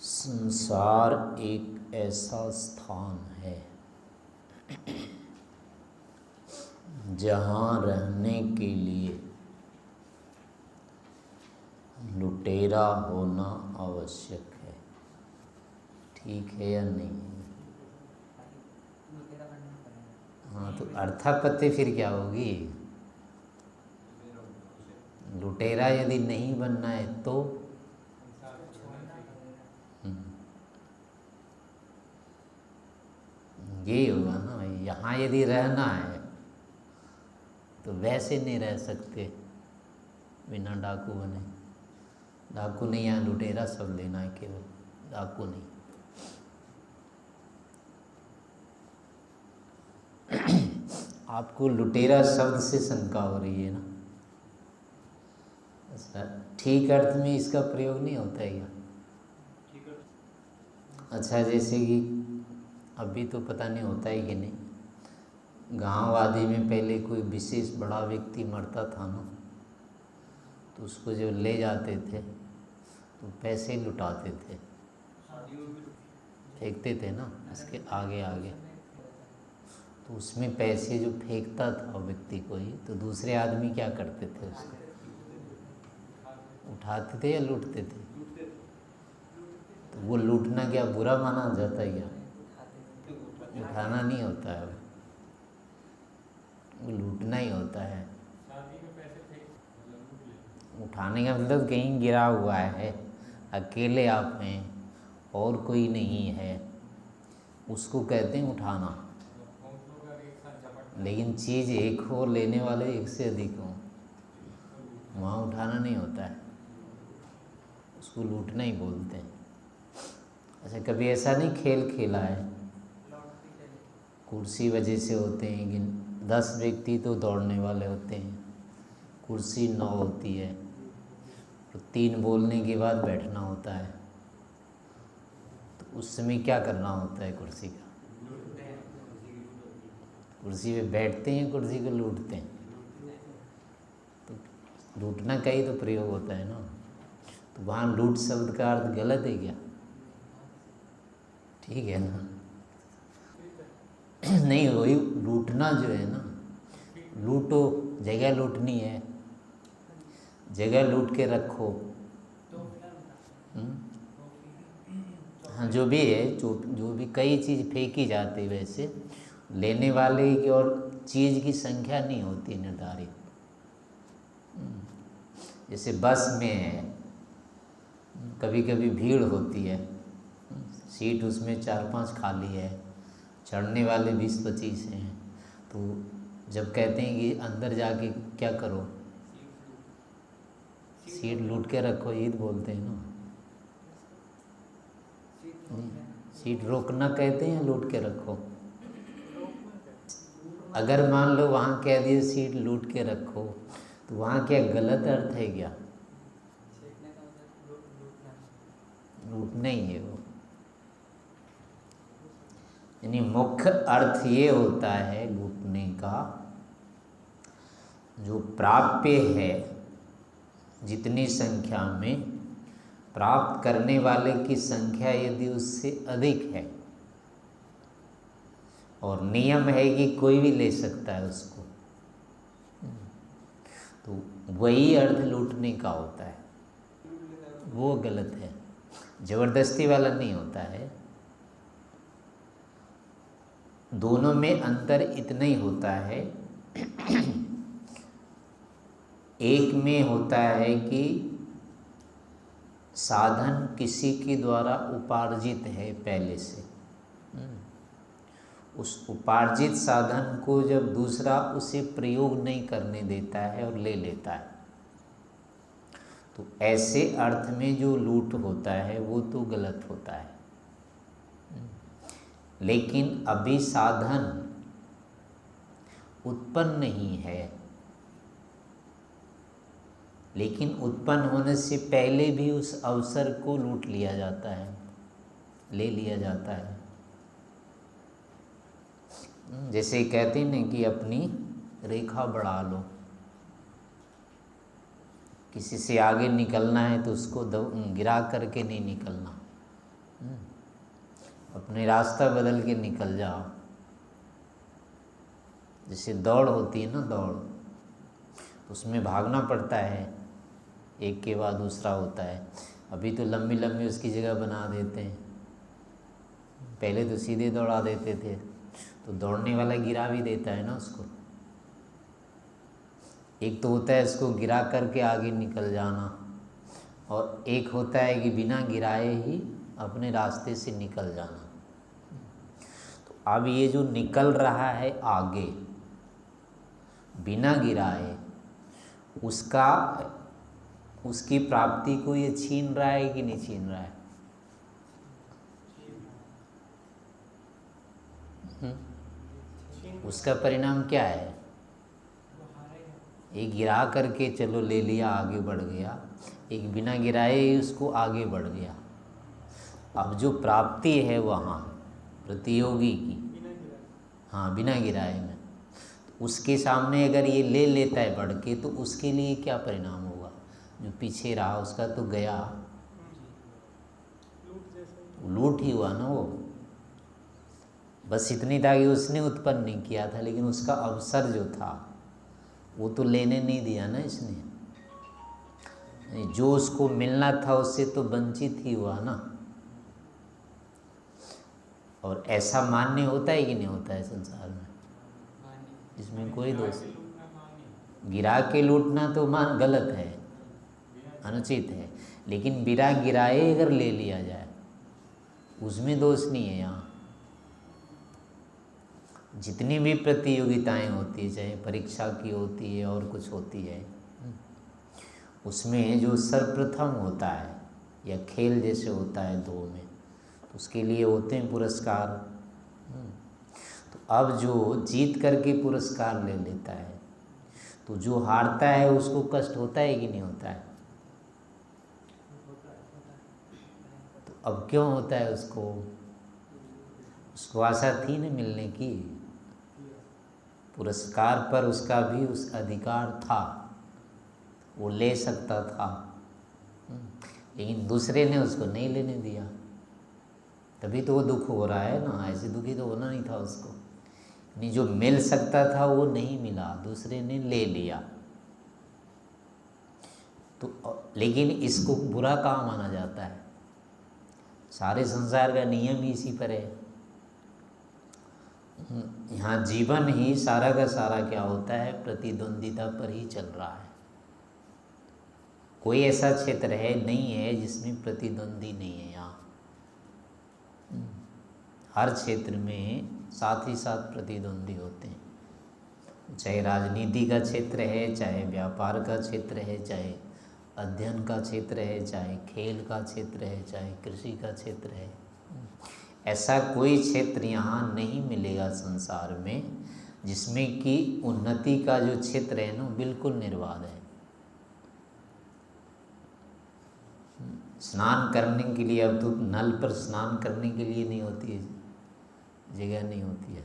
संसार एक ऐसा स्थान है जहाँ रहने के लिए लुटेरा होना आवश्यक है। ठीक है या नहीं? हाँ, तो अर्थापत्ति फिर क्या होगी? लुटेरा यदि नहीं बनना है तो ये होगा ना। यहाँ यदि रहना है तो वैसे नहीं रह सकते बिना डाकू बने। डाकू नहीं, यहाँ लुटेरा शब्द लेना है, केवल डाकू नहीं। आपको लुटेरा शब्द से शंका हो रही है ना? अच्छा, ठीक अर्थ में इसका प्रयोग नहीं होता है क्या? अच्छा, जैसे कि अभी तो पता नहीं होता है कि नहीं, गांव आदि में पहले कोई विशेष बड़ा व्यक्ति मरता था ना, तो उसको जब ले जाते थे तो पैसे लुटाते थे, फेंकते थे ना उसके आगे आगे। तो उसमें पैसे जो फेंकता था व्यक्ति को ही, तो दूसरे आदमी क्या करते थे? उसको उठाते थे या लूटते थे? तो वो लूटना क्या बुरा माना जाता है क्या? उठाना नहीं होता है, वो लूटना ही होता है। उठाने का मतलब कहीं गिरा हुआ है, अकेले आप हैं और कोई नहीं है, उसको कहते हैं उठाना। लेकिन चीज़ एक हो, लेने वाले एक से अधिक हो, वहाँ उठाना नहीं होता है, उसको लूटना ही बोलते हैं। अच्छा, कभी ऐसा नहीं खेल खेला है? कुर्सी वजह से होते हैं कि 10 व्यक्ति तो दौड़ने वाले होते हैं, कुर्सी 9 होती है, तो 3 बोलने के बाद बैठना होता है। तो उस समय क्या करना होता है कुर्सी का? कुर्सी पे बैठते हैं, कुर्सी को लूटते हैं। तो लूटना का ही तो प्रयोग होता है ना। तो वहाँ लूट शब्द का अर्थ गलत है क्या? ठीक है ना? नहीं, वही लूटना जो है ना, लूटो, जगह लूटनी है, जगह लूट के रखो। हाँ, जो भी है, जो भी कई चीज़ फेंकी जाती है, वैसे लेने वाले की और चीज़ की संख्या नहीं होती निर्धारित। जैसे बस में है, कभी कभी भीड़ होती है, सीट उसमें 4-5 खाली है, चढ़ने वाले 20-25 हैं, तो जब कहते हैं कि अंदर जाके क्या करो, सीट लूट के रखो, ये बोलते हैं ना। सीट रोकना कहते हैं, लूट के रखो। अगर मान लो वहाँ कह दिए सीट लूट के रखो, तो वहाँ क्या गलत अर्थ है क्या? लूटना ही है वो। यानी मुख्य अर्थ ये होता है लूटने का, जो प्राप्य है जितनी संख्या में, प्राप्त करने वाले की संख्या यदि उससे अधिक है, और नियम है कि कोई भी ले सकता है उसको, तो वही अर्थ लूटने का होता है। वो गलत है, जबरदस्ती वाला नहीं होता है। दोनों में अंतर इतना ही होता है, एक में होता है कि साधन किसी के द्वारा उपार्जित है पहले से, उस उपार्जित साधन को जब दूसरा उसे प्रयोग नहीं करने देता है और ले लेता है, तो ऐसे अर्थ में जो लूट होता है वो तो गलत होता है। लेकिन अभी साधन उत्पन्न नहीं है, लेकिन उत्पन्न होने से पहले भी उस अवसर को लूट लिया जाता है, ले लिया जाता है। जैसे कहते हैं ना कि अपनी रेखा बढ़ा लो, किसी से आगे निकलना है तो उसको गिरा करके नहीं निकलना, अपने रास्ता बदल के निकल जाओ। जैसे दौड़ होती है ना, दौड़, उसमें भागना पड़ता है, एक के बाद दूसरा होता है। अभी तो लंबी लंबी उसकी जगह बना देते हैं, पहले तो सीधे दौड़ा देते थे, तो दौड़ने वाला गिरा भी देता है ना उसको। एक तो होता है इसको गिरा करके आगे निकल जाना, और एक होता है कि बिना गिराए ही अपने रास्ते से निकल जाना। तो अब ये जो निकल रहा है आगे बिना गिराए, उसकी प्राप्ति को ये छीन रहा है कि नहीं छीन रहा है? उसका परिणाम क्या है? एक गिरा करके चलो ले लिया, आगे बढ़ गया, एक बिना गिराए ही उसको आगे बढ़ गया। अब जो प्राप्ति है वहाँ प्रतियोगी की, हाँ बिना गिराए में, तो उसके सामने अगर ये ले लेता है बढ़ के, तो उसके लिए क्या परिणाम होगा? जो पीछे रहा उसका तो गया, लूट ही हुआ ना वो। बस इतनी था कि उसने उत्पन्न नहीं किया था, लेकिन उसका अवसर जो था वो तो लेने नहीं दिया ना इसने। जो उसको मिलना था उससे तो वंचित ही हुआ ना। और ऐसा मान्य होता है कि नहीं होता है संसार में? इसमें कोई दोष नहीं। गिरा के लूटना तो मान गलत है, अनुचित है, लेकिन बिना गिराए अगर ले लिया जाए उसमें दोष नहीं है। यहाँ जितनी भी प्रतियोगिताएं होती है, चाहे परीक्षा की होती है और कुछ होती है, उसमें जो सर्वप्रथम होता है या खेल जैसे होता है दो में, तो उसके लिए होते हैं पुरस्कार। तो अब जो जीत करके पुरस्कार ले लेता है, तो जो हारता है उसको कष्ट होता है कि नहीं होता है? तो अब क्यों होता है उसको आशा थी न मिलने की, पुरस्कार पर उसका भी उस अधिकार था, वो ले सकता था, लेकिन दूसरे ने उसको नहीं लेने दिया, तभी तो वो दुख हो रहा है ना। ऐसे दुखी तो होना नहीं था उसको, नहीं, जो मिल सकता था वो नहीं मिला, दूसरे ने ले लिया। तो लेकिन इसको बुरा कहाँ माना जाता है? सारे संसार का नियम ही इसी पर है। यहाँ जीवन ही सारा का सारा क्या होता है? प्रतिद्वंदिता पर ही चल रहा है। कोई ऐसा क्षेत्र है नहीं है जिसमें प्रतिद्वंदी नहीं है। यहाँ हर क्षेत्र में साथ ही साथ प्रतिद्वंदी होते हैं, चाहे राजनीति का क्षेत्र है, चाहे व्यापार का क्षेत्र है, चाहे अध्ययन का क्षेत्र है, चाहे खेल का क्षेत्र है, चाहे कृषि का क्षेत्र है। ऐसा कोई क्षेत्र यहाँ नहीं मिलेगा संसार में जिसमें कि उन्नति का जो क्षेत्र है ना बिल्कुल निर्बाध है। स्नान करने के लिए अब तो नल पर स्नान करने के लिए नहीं होती है, जगह नहीं होती है।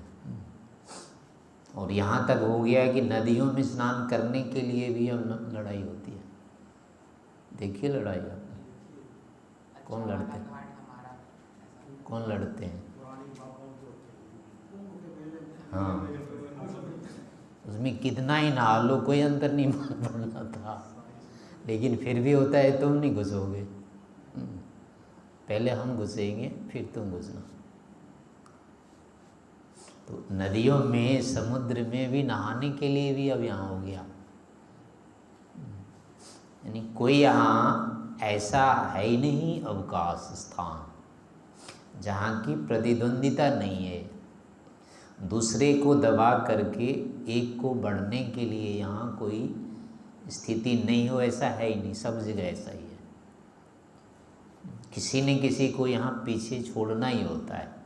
और यहाँ तक हो गया है कि नदियों में स्नान करने के लिए भी अब लड़ाई होती है। देखिए लड़ाई आपने, कौन लड़ते हैं? कौन लड़ते हैं? हाँ, उसमें कितना ही नहा लो कोई अंतर नहीं पड़ना था, लेकिन फिर भी होता है तुम नहीं घुसोगे, पहले हम घुसेंगे फिर तुम घुसना। तो नदियों में, समुद्र में भी नहाने के लिए भी अब यहाँ हो गया, यानी कोई यहाँ ऐसा है ही नहीं अवकाश स्थान जहाँ की प्रतिद्वंदिता नहीं है। दूसरे को दबा करके एक को बढ़ने के लिए यहाँ कोई स्थिति नहीं हो, ऐसा है ही नहीं। सब जगह ऐसा ही है, किसी न किसी को यहाँ पीछे छोड़ना ही होता है।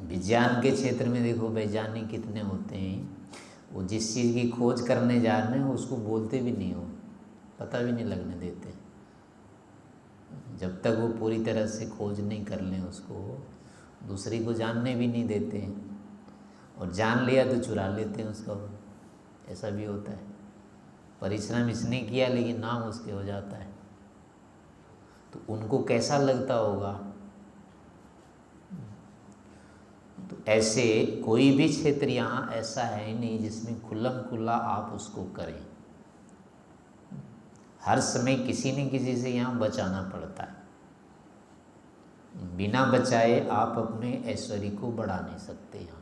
विज्ञान के क्षेत्र में देखो, वैज्ञानिक कितने होते हैं, वो जिस चीज़ की खोज करने जा रहे हैं उसको बोलते भी नहीं हो, पता भी नहीं लगने देते, जब तक वो पूरी तरह से खोज नहीं कर लें उसको, दूसरे को जानने भी नहीं देते हैं, और जान लिया तो चुरा लेते हैं उसका। ऐसा भी होता है, परिश्रम इसने किया लेकिन नाम उसके हो जाता है। तो उनको कैसा लगता होगा। तो ऐसे कोई भी क्षेत्र यहाँ ऐसा है नहीं जिसमें खुल्लम खुल्ला आप उसको करें। हर समय किसी न किसी से यहाँ बचाना पड़ता है। बिना बचाए आप अपने ऐश्वर्य को बढ़ा नहीं सकते। यहाँ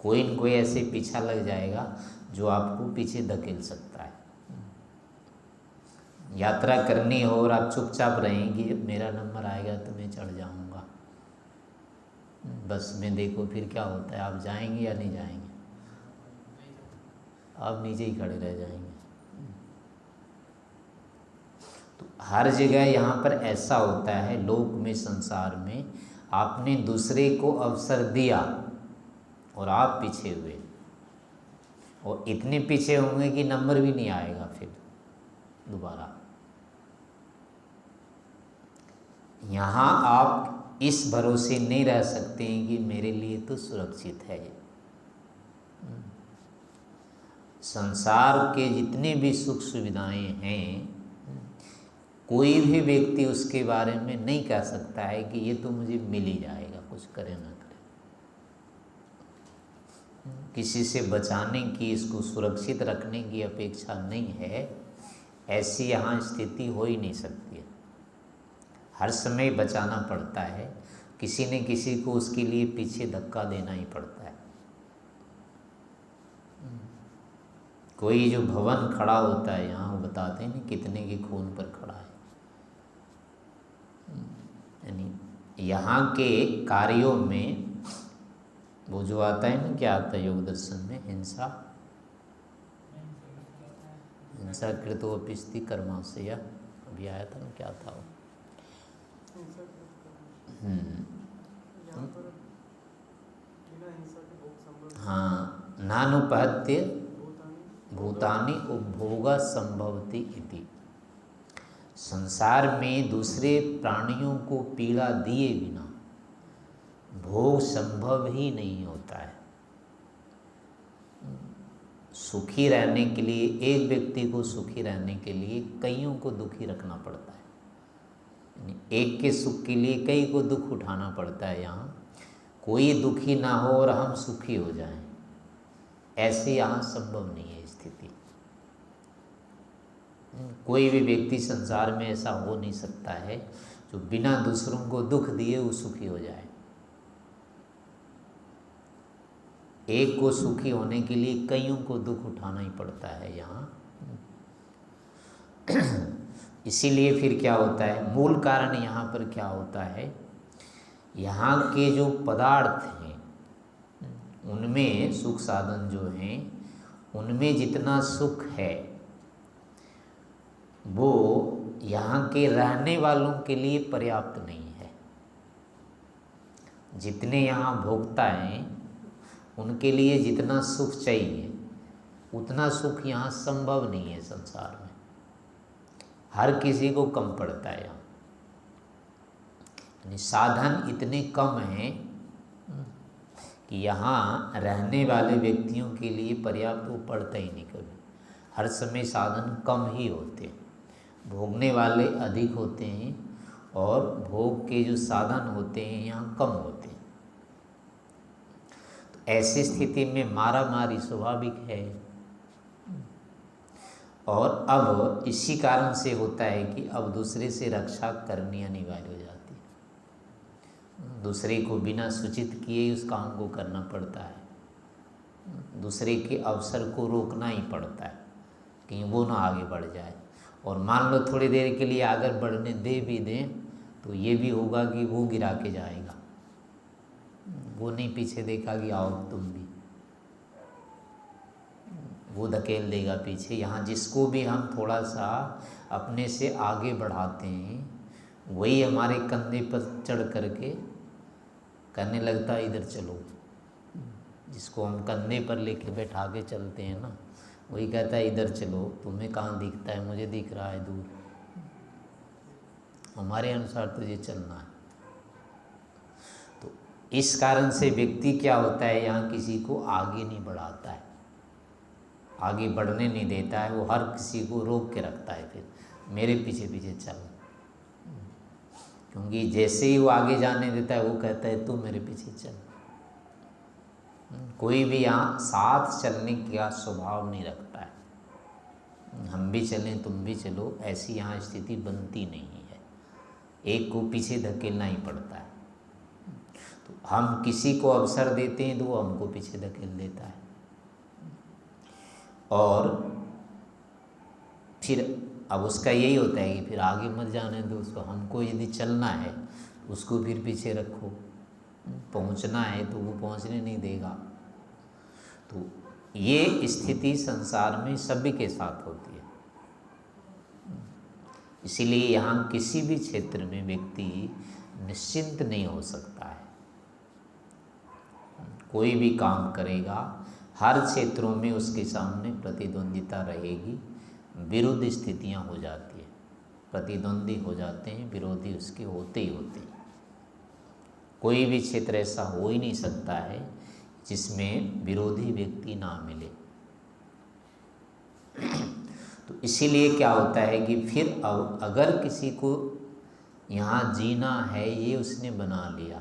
कोई न कोई ऐसे पीछा लग जाएगा जो आपको पीछे धकेल सकता है। यात्रा करनी हो और आप चुपचाप रहेंगे, मेरा नंबर आएगा तो मैं चढ़ जाऊंगा, बस में देखो फिर क्या होता है, आप जाएंगे या नहीं जाएंगे, आप नीचे ही खड़े रह जाएंगे। तो हर जगह यहाँ पर ऐसा होता है, लोक में, संसार में, आपने दूसरे को अवसर दिया और आप पीछे हुए, और इतने पीछे होंगे कि नंबर भी नहीं आएगा फिर दोबारा। यहाँ आप इस भरोसे नहीं रह सकते हैं कि मेरे लिए तो सुरक्षित है। संसार के जितने भी सुख सुविधाएं हैं, कोई भी व्यक्ति उसके बारे में नहीं कह सकता है कि ये तो मुझे मिल ही जाएगा, कुछ करे ना करे। किसी से बचाने की, इसको सुरक्षित रखने की अपेक्षा नहीं है, ऐसी यहाँ स्थिति हो ही नहीं सकती है। हर समय बचाना पड़ता है, किसी न किसी को उसके लिए पीछे धक्का देना ही पड़ता है। कोई जो भवन खड़ा होता है यहाँ, वो बताते हैं ना कितने के खून पर खड़ा है। यानी यहाँ के कार्यों में वो जो आता है ना, क्या आता है योग दर्शन में, हिंसा हिंसा कृतोपिस्ति कर्मा से, या अभी आया था ना, क्या था वो, हाँ, नानुपहत्य भूतानि उपभोगा संभवति इति। संसार में दूसरे प्राणियों को पीड़ा दिए बिना भोग संभव ही नहीं होता है। सुखी रहने के लिए, एक व्यक्ति को सुखी रहने के लिए कईयों को दुखी रखना पड़ता है। एक के सुख के लिए कई को दुख उठाना पड़ता है। यहाँ कोई दुखी ना हो और हम सुखी हो जाएं, ऐसे यहाँ संभव नहीं है स्थिति। कोई भी व्यक्ति संसार में ऐसा हो नहीं सकता है जो बिना दूसरों को दुख दिए वो सुखी हो जाए। एक को सुखी होने के लिए कईयों को दुख उठाना ही पड़ता है यहाँ। इसीलिए फिर क्या होता है, मूल कारण यहाँ पर क्या होता है, यहाँ के जो पदार्थ हैं उनमें, सुख साधन जो हैं उनमें जितना सुख है वो यहाँ के रहने वालों के लिए पर्याप्त नहीं है। जितने यहाँ भोक्ता हैं उनके लिए जितना सुख चाहिए उतना सुख यहाँ संभव नहीं है संसार में। हर किसी को कम पड़ता है यहाँ, यानी साधन इतने कम हैं कि यहाँ रहने वाले व्यक्तियों के लिए पर्याप्त वो पड़ता ही नहीं कभी। हर समय साधन कम ही होते हैं, भोगने वाले अधिक होते हैं और भोग के जो साधन होते हैं यहाँ कम होते हैं। तो ऐसी स्थिति में मारा मारी स्वाभाविक है। और अब इसी कारण से होता है कि अब दूसरे से रक्षा करनी अनिवार्य हो जाती है। दूसरे को बिना सूचित किए ही उस काम को करना पड़ता है। दूसरे के अवसर को रोकना ही पड़ता है कि वो ना आगे बढ़ जाए। और मान लो थोड़ी देर के लिए आगे बढ़ने दे भी दें तो ये भी होगा कि वो गिरा के जाएगा, वो नहीं पीछे देखा कि आओ तुम भी, वो धकेल देगा पीछे। यहाँ जिसको भी हम थोड़ा सा अपने से आगे बढ़ाते हैं वही हमारे कंधे पर चढ़ करके करने लगता है इधर चलो। जिसको हम कंधे पर लेके बैठा के चलते हैं ना, वही कहता है इधर चलो, तुम्हें कहाँ दिखता है, मुझे दिख रहा है दूर, हमारे अनुसार तुझे चलना है। तो इस कारण से व्यक्ति क्या होता है, यहाँ किसी को आगे नहीं बढ़ाता है, आगे बढ़ने नहीं देता है, वो हर किसी को रोक के रखता है। फिर मेरे पीछे पीछे चल। क्योंकि जैसे ही वो आगे जाने देता है वो कहता है तू मेरे पीछे चल। कोई भी यहाँ साथ चलने का स्वभाव नहीं रखता है। हम भी चलें तुम भी चलो, ऐसी यहाँ स्थिति बनती नहीं है। एक को पीछे धकेलना ही पड़ता है। तो हम किसी को अवसर देते हैं तो वो हमको पीछे धकेल देता है। और फिर अब उसका यही होता है कि फिर आगे मत जाने दो उसको। हमको यदि चलना है उसको फिर पीछे रखो, पहुंचना है तो वो पहुंचने नहीं देगा। तो ये स्थिति संसार में सभी के साथ होती है। इसीलिए यहाँ किसी भी क्षेत्र में व्यक्ति निश्चिंत नहीं हो सकता है। कोई भी काम करेगा, हर क्षेत्रों में उसके सामने प्रतिद्वंदिता रहेगी, विरुद्ध स्थितियाँ हो जाती है, प्रतिद्वंदी हो जाते हैं, विरोधी उसके होते ही होते हैं। कोई भी क्षेत्र ऐसा हो ही नहीं सकता है जिसमें विरोधी व्यक्ति ना मिले। तो इसीलिए क्या होता है कि फिर अब अगर किसी को यहाँ जीना है ये उसने बना लिया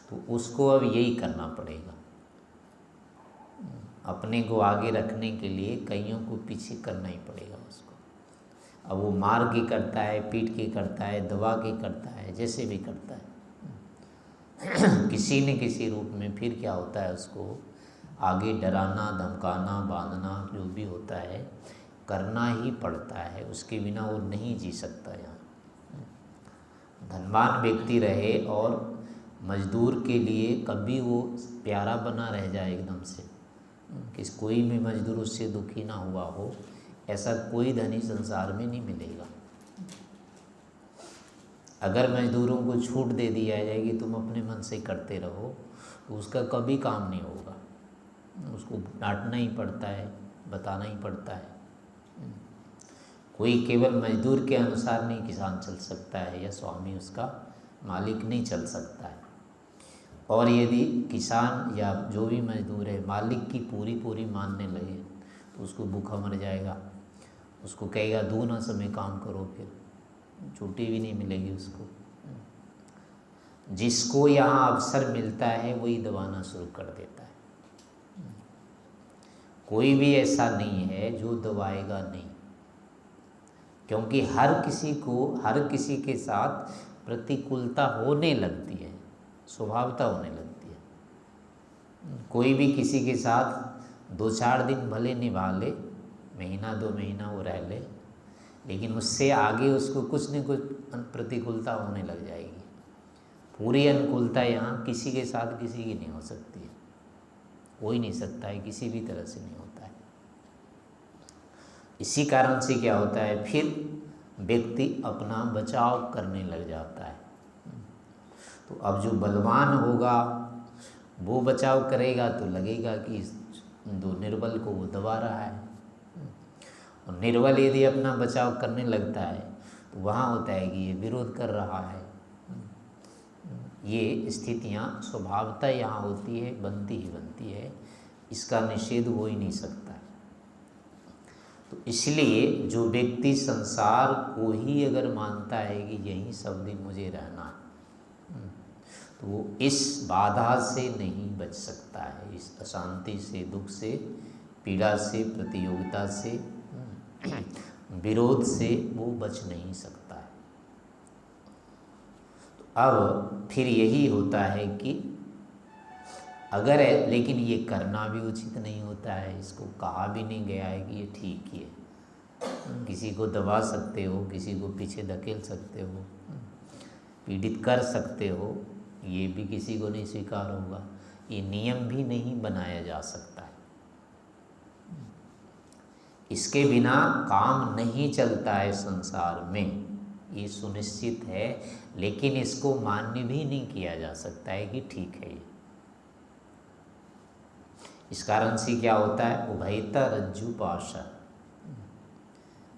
तो उसको अब यही करना पड़ेगा। अपने को आगे रखने के लिए कईयों को पीछे करना ही पड़ेगा उसको। अब वो मार के करता है, पीट के करता है, दबा के करता है, जैसे भी करता है किसी न किसी रूप में फिर क्या होता है उसको आगे डराना, धमकाना, बांधना जो भी होता है करना ही पड़ता है। उसके बिना वो नहीं जी सकता। यहाँ धनवान व्यक्ति रहे और मजदूर के लिए कभी वो प्यारा बना रह जाए एकदम से, कि कोई भी मजदूर उससे दुखी ना हुआ हो, ऐसा कोई धनी संसार में नहीं मिलेगा। अगर मजदूरों को छूट दे दिया जाए कि तुम अपने मन से करते रहो तो उसका कभी काम नहीं होगा। उसको डांटना ही पड़ता है, बताना ही पड़ता है। कोई केवल मजदूर के अनुसार नहीं किसान चल सकता है, या स्वामी उसका मालिक नहीं चल सकता है। और यदि किसान या जो भी मजदूर है मालिक की पूरी पूरी मानने लगे तो उसको भूखा मर जाएगा। उसको कहेगा दूना समय काम करो, फिर छुट्टी भी नहीं मिलेगी उसको। जिसको यहाँ अवसर मिलता है वही दबाना शुरू कर देता है। कोई भी ऐसा नहीं है जो दबाएगा नहीं, क्योंकि हर किसी के साथ प्रतिकूलता होने लगती है, स्वभावता होने लगती है। कोई भी किसी के साथ 2-4 दिन भले निभा ले, महीना 2 महीना वो रह ले, लेकिन उससे आगे उसको कुछ न कुछ प्रतिकूलता होने लग जाएगी। पूरी अनुकूलता यहाँ किसी के साथ किसी की नहीं हो सकती है, हो ही नहीं सकता है, किसी भी तरह से नहीं होता है। इसी कारण से क्या होता है, फिर व्यक्ति अपना बचाव करने लग जाता है। तो अब जो बलवान होगा वो बचाव करेगा तो लगेगा कि दो निर्बल को वो दबा रहा है। और निर्बल यदि अपना बचाव करने लगता है तो वहाँ होता है कि ये विरोध कर रहा है। ये स्थितियाँ स्वभावतः यहाँ होती है, बनती ही बनती है, इसका निषेध हो ही नहीं सकता है। तो इसलिए जो व्यक्ति संसार को ही अगर मानता है कि यहीं सब दिन मुझे रहना है, तो वो इस बाधा से नहीं बच सकता है, इस अशांति से, दुख से, पीड़ा से, प्रतियोगिता से, विरोध से वो बच नहीं सकता है। तो अब फिर यही होता है कि अगर लेकिन ये करना भी उचित नहीं होता है, इसको कहा भी नहीं गया है कि ये ठीक ही है। किसी को दबा सकते हो, किसी को पीछे धकेल सकते हो, पीड़ित कर सकते हो, ये भी किसी को नहीं स्वीकार होगा। ये नियम भी नहीं बनाया जा सकता है। इसके बिना काम नहीं चलता है संसार में, ये सुनिश्चित है। लेकिन इसको मान्य भी नहीं किया जा सकता है कि ठीक है ये। इस कारण से क्या होता है, उभयता रज्जु पाशा,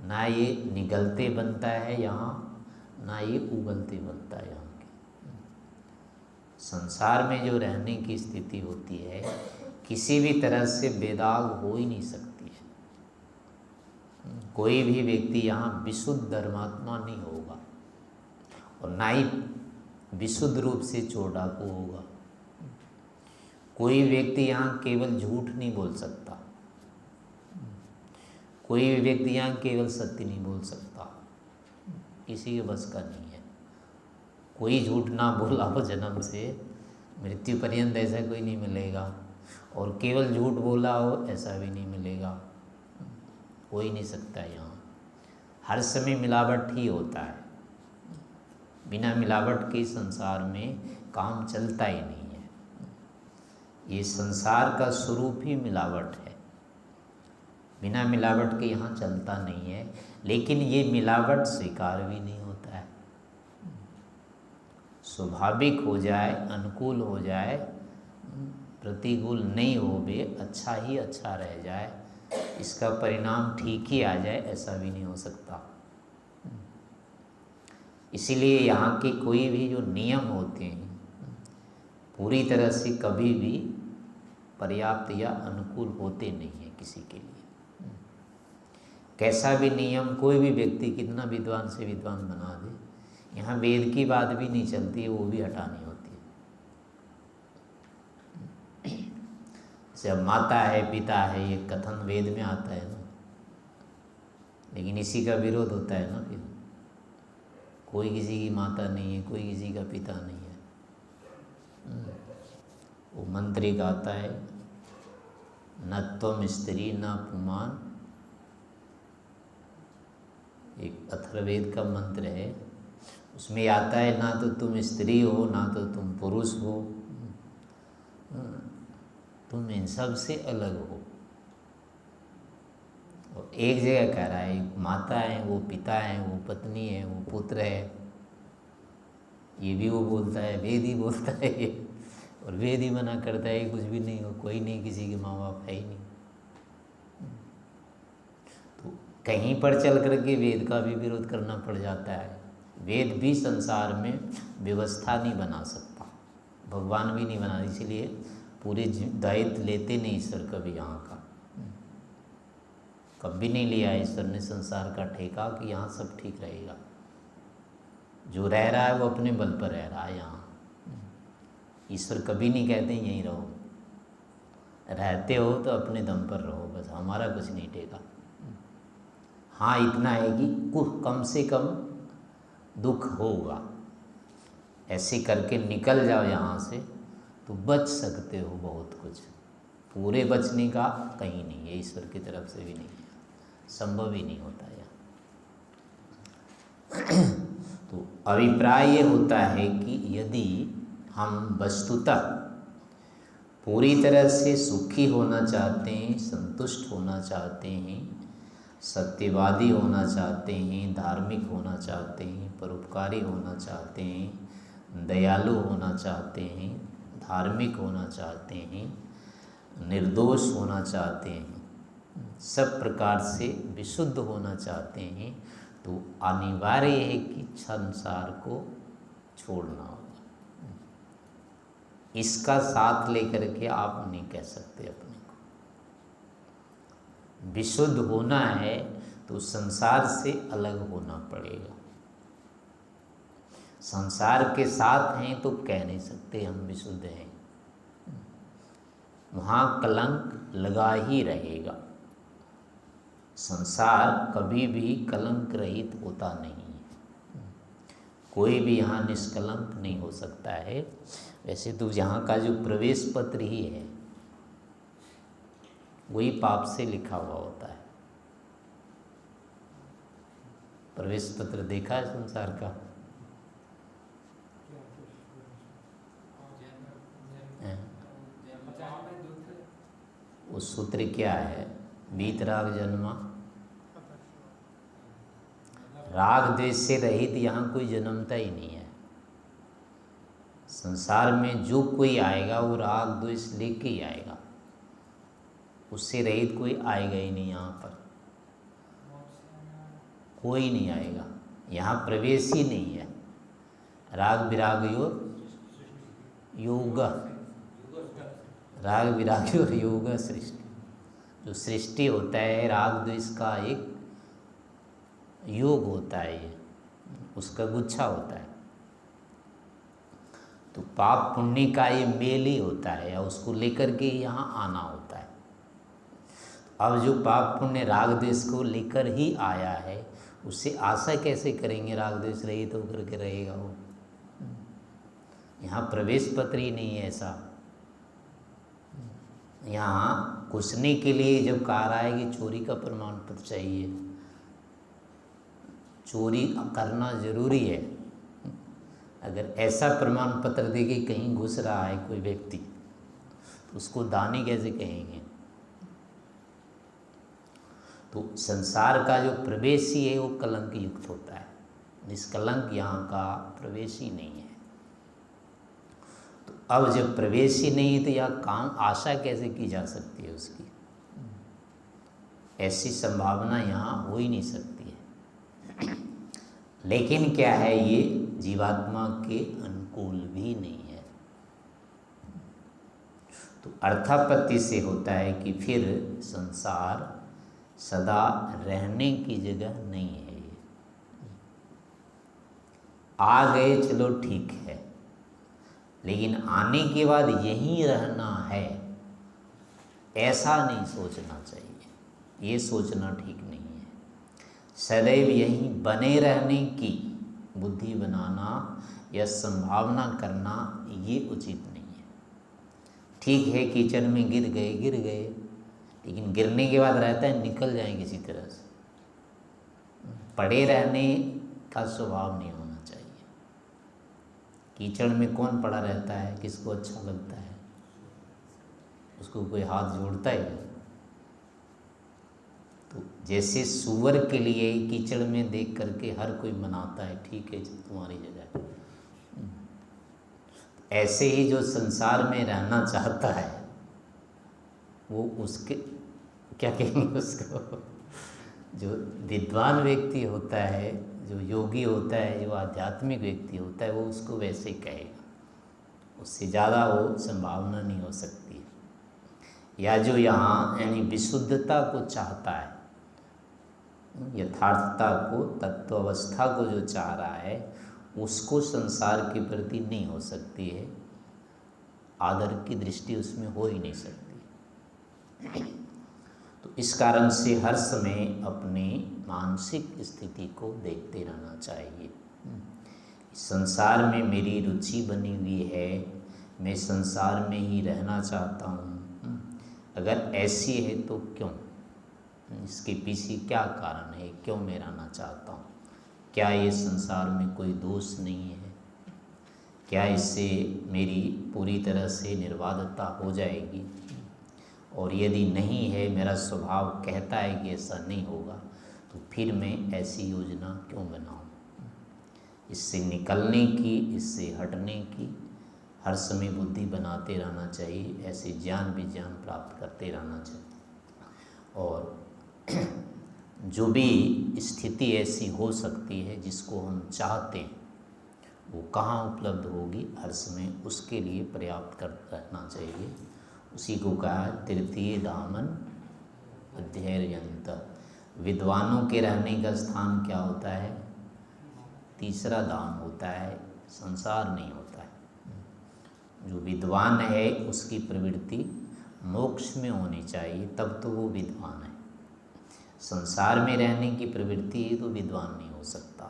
ना ये निगलते बनता है यहाँ, ना ये उगलते बनता है यहाँ के। संसार में जो रहने की स्थिति होती है किसी भी तरह से बेदाग हो ही नहीं सकती है। कोई भी व्यक्ति यहाँ विशुद्ध धर्मात्मा नहीं होगा और ना ही विशुद्ध रूप से चोर डाकू होगा। कोई व्यक्ति यहाँ केवल झूठ नहीं बोल सकता, कोई भी व्यक्ति यहाँ केवल सत्य नहीं बोल सकता, किसी के बस का नहीं है। कोई झूठ ना बोला हो जन्म से मृत्यु पर्यंत ऐसा कोई नहीं मिलेगा, और केवल झूठ बोला हो ऐसा भी नहीं मिलेगा, हो ही नहीं सकता। यहाँ हर समय मिलावट ही होता है, बिना मिलावट के संसार में काम चलता ही नहीं है। ये संसार का स्वरूप ही मिलावट है, बिना मिलावट के यहाँ चलता नहीं है। लेकिन ये मिलावट स्वीकार भी नहीं होता है। स्वाभाविक हो जाए, अनुकूल हो जाए, प्रतिकूल नहीं हो बे, अच्छा ही अच्छा रह जाए, इसका परिणाम ठीक ही आ जाए, ऐसा भी नहीं हो सकता। इसीलिए यहाँ के कोई भी जो नियम होते हैं पूरी तरह से कभी भी पर्याप्त या अनुकूल होते नहीं हैं किसी के लिए। कैसा भी नियम कोई भी व्यक्ति कितना विद्वान से विद्वान बना दे, यहाँ वेद की बात भी नहीं चलती है, वो भी हटानी होती है। जब माता है पिता है ये कथन वेद में आता है ना, लेकिन इसी का विरोध होता है ना। फिर कोई किसी की माता नहीं है, कोई किसी का पिता नहीं है। वो मंत्र एक आता है, न त्वम स्त्री न पुमान, एक अथर्ववेद का मंत्र है, उसमें आता है ना तो तुम स्त्री हो ना तो तुम पुरुष हो, तुम इन सब से अलग हो। और एक जगह कह रहा है एक माता है, वो पिता है, वो पत्नी है, वो पुत्र है, ये भी वो बोलता है, वेद ही बोलता है ये, और वेद ही मना करता है कुछ भी नहीं हो, कोई नहीं, किसी के माँ बाप है ही नहीं। तो कहीं पर चल करके वेद का भी विरोध करना पड़ जाता है। वेद भी संसार में व्यवस्था नहीं बना सकता, भगवान भी नहीं बना, इसीलिए पूरे दायित्व लेते नहीं ईश्वर कभी यहाँ का, कभी नहीं लिया ईश्वर ने संसार का ठेका कि यहाँ सब ठीक रहेगा। जो रह रहा है वो अपने बल पर रह रहा है। यहाँ ईश्वर कभी नहीं कहते यहीं रहो, रहते हो तो अपने दम पर रहो, बस हमारा कुछ नहीं टेका। हाँ इतना है कि कम से कम दुख होगा, ऐसे करके निकल जाओ यहाँ से तो बच सकते हो बहुत कुछ। पूरे बचने का कहीं नहीं है, ईश्वर की तरफ से भी नहीं है, संभव ही नहीं होता यार। तो अभिप्राय ये होता है कि यदि हम वस्तुतः पूरी तरह से सुखी होना चाहते हैं, संतुष्ट होना चाहते हैं, सत्यवादी होना चाहते हैं, धार्मिक होना चाहते हैं, परोपकारी होना चाहते हैं, दयालु होना चाहते हैं, धार्मिक होना चाहते हैं, निर्दोष होना चाहते हैं, सब प्रकार से विशुद्ध होना चाहते हैं, तो अनिवार्य है कि संसार को छोड़ना होगा। इसका साथ लेकर के आप नहीं कह सकते अपने को। विशुद्ध होना है तो संसार से अलग होना पड़ेगा। संसार के साथ हैं तो कह नहीं सकते हम विशुद्ध हैं, वहाँ कलंक लगा ही रहेगा। संसार कभी भी कलंक रहित होता नहीं है, कोई भी यहाँ निष्कलंक नहीं हो सकता है। वैसे तो यहाँ का जो प्रवेश पत्र ही है वही पाप से लिखा हुआ होता है। प्रवेश पत्र देखा है संसार का? वो सूत्र क्या है? वीतराग जन्मा, राग द्वेष से रहित यहाँ कोई जन्मता ही नहीं है। संसार में जो कोई आएगा वो राग द्वेष लेके ही आएगा, उससे रहित कोई आएगा ही नहीं। यहाँ पर कोई नहीं आएगा, यहाँ प्रवेश ही नहीं है। राग विराग योग, राग विराग और योग सृष्टि, जो सृष्टि होता है राग द्वेष का एक योग होता है, ये उसका गुच्छा होता है। तो पाप पुण्य का ये मेल ही होता है, या उसको लेकर के यहाँ आना होता है। अब जो पाप पुण्य राग द्वेष को लेकर ही आया है, उससे आशा कैसे करेंगे राग द्वेष रहित होकर के रहेगा वो? यहाँ प्रवेश पत्र ही नहीं है ऐसा। यहाँ घुसने के लिए जब कहा रहा है कि चोरी का प्रमाण पत्र चाहिए, चोरी करना जरूरी है। अगर ऐसा प्रमाण पत्र दे के कहीं घुस रहा है कोई व्यक्ति, तो उसको दानी कैसे कहेंगे? तो संसार का जो प्रवेशी है वो कलंक युक्त होता है, निष्कलंक यहाँ का प्रवेश ही नहीं है। तो अब जब प्रवेश ही नहीं है तो यह काम आशा कैसे की जा सकती है उसकी? ऐसी संभावना यहाँ हो ही नहीं सकती है। लेकिन क्या है, ये जीवात्मा के अनुकूल भी नहीं है। तो अर्थापत्ति से होता है कि फिर संसार सदा रहने की जगह नहीं है। ये आ गए चलो ठीक है, लेकिन आने के बाद यहीं रहना है ऐसा नहीं सोचना चाहिए। ये सोचना ठीक नहीं है। सदैव यहीं बने रहने की बुद्धि बनाना या संभावना करना ये उचित नहीं है। ठीक है, कीचड़ में गिर गए, लेकिन गिरने के बाद रहता है निकल जाएं किसी तरह से। पड़े रहने का स्वभाव नहीं होना चाहिए। कीचड़ में कौन पड़ा रहता है? किसको अच्छा लगता है? उसको कोई हाथ जोड़ता है? तो जैसे सूअर के लिए कीचड़ में देख करके हर कोई मनाता है, ठीक है तुम्हारी जगह, ऐसे ही जो संसार में रहना चाहता है वो उसके क्या कहेंगे उसको, जो विद्वान व्यक्ति होता है, जो योगी होता है, जो आध्यात्मिक व्यक्ति होता है, वो उसको वैसे ही कहेगा। उससे ज़्यादा वो संभावना नहीं हो सकती। या जो यहाँ यानी विशुद्धता को चाहता है, यथार्थता को, तत्वावस्था को जो चाह रहा है, उसको संसार के प्रति नहीं हो सकती है। आदर की दृष्टि उसमें हो ही नहीं सकती। तो इस कारण से हर समय अपने मानसिक स्थिति को देखते रहना चाहिए। संसार में मेरी रुचि बनी हुई है, मैं संसार में ही रहना चाहता हूँ। अगर ऐसी है तो क्यों? इसके पीछे क्या कारण है? क्यों मैं रहना चाहता हूँ? क्या ये संसार में कोई दोष नहीं है? क्या इससे मेरी पूरी तरह से निर्बाधता हो जाएगी? और यदि नहीं है, मेरा स्वभाव कहता है कि ऐसा नहीं होगा, तो फिर मैं ऐसी योजना क्यों बनाऊं? इससे निकलने की, इससे हटने की हर समय बुद्धि बनाते रहना चाहिए। ऐसे ज्ञान विज्ञान प्राप्त करते रहना चाहिए। और जो भी स्थिति ऐसी हो सकती है जिसको हम चाहते हैं, वो कहाँ उपलब्ध होगी, हर समय उसके लिए प्रयाप्त कर रहना चाहिए। उसी को कहा तृतीय दामन अध्ययनत। विद्वानों के रहने का स्थान क्या होता है? तीसरा धाम होता है, संसार नहीं होता है। जो विद्वान है उसकी प्रवृत्ति मोक्ष में होनी चाहिए, तब तो वो विद्वान है। संसार में रहने की प्रवृत्ति है तो विद्वान नहीं हो सकता।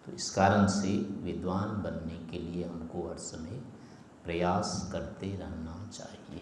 तो इस कारण से विद्वान बनने के लिए हमको हर समय प्रयास करते रहना चाहिए।